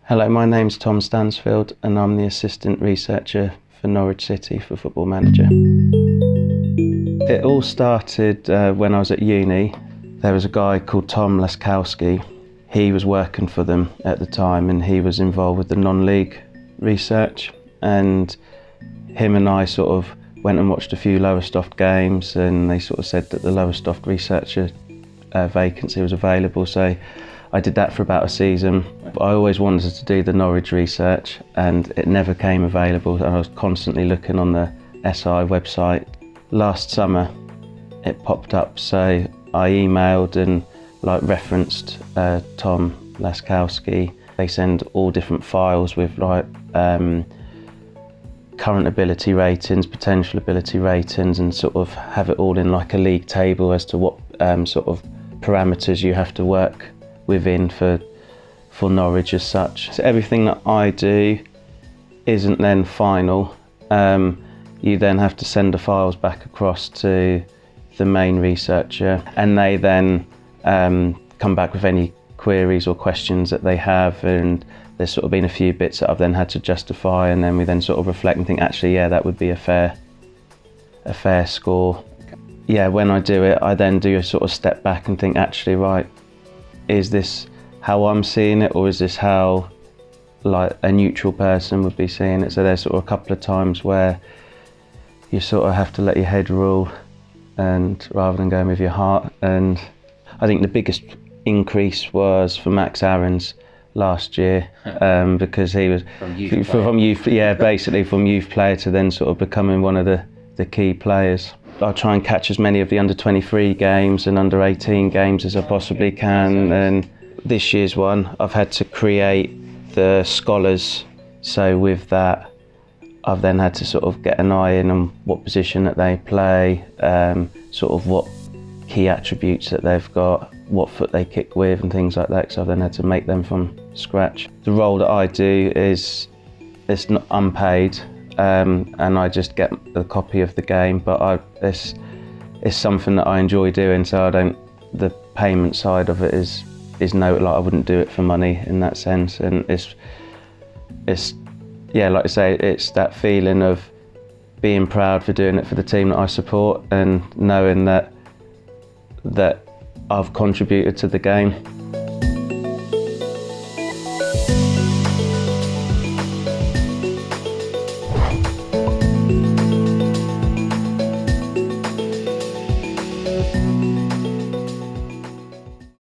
Hello, my name's Tom Stansfield and I'm the Assistant Researcher for Norwich City for Football Manager. It all started when I was at uni. There was a guy called Tom Laskowski. He was working for them at the time and he was involved with the non-league research, and him and I sort of went and watched a few Lowestoft games, and they sort of said that the Lowestoft researcher vacancy was available, so I did that for about a season. I always wanted to do the Norwich research and it never came available. I was constantly looking on the SI website. Last summer it popped up, so I emailed and referenced Tom Laskowski. They send all different files with current ability ratings, potential ability ratings, and sort of have it all in like a league table as to what sort of parameters you have to work within for Norwich as such. So everything that I do isn't then final. You then have to send the files back across to the main researcher, and they then come back with any queries or questions that they have, and there's sort of been a few bits that I've then had to justify, and then we then sort of reflect and think, actually, yeah, that would be a fair score. Yeah, when I do it, I then do a sort of step back and think, actually, right, is this how I'm seeing it, or is this how like a neutral person would be seeing it? So there's sort of a couple of times where you sort of have to let your head rule, and rather than going with your heart. And I think the biggest increase was for Max Aarons last year, because he was from youth, yeah, basically from youth player to then sort of becoming one of the key players. I'll try and catch as many of the under-23 games and under-18 games as I possibly can, and this year's one I've had to create the scholars, so with that I've then had to sort of get an eye in on what position that they play, sort of what key attributes that they've got, what foot they kick with and things like that, so I've then had to make them from scratch. The role that I do it's not unpaid, and I just get a copy of the game, but it's something that I enjoy doing, so the payment side of it is no, like I wouldn't do it for money in that sense, and it's yeah, like I say, it's that feeling of being proud for doing it for the team that I support, and knowing that I've contributed to the game.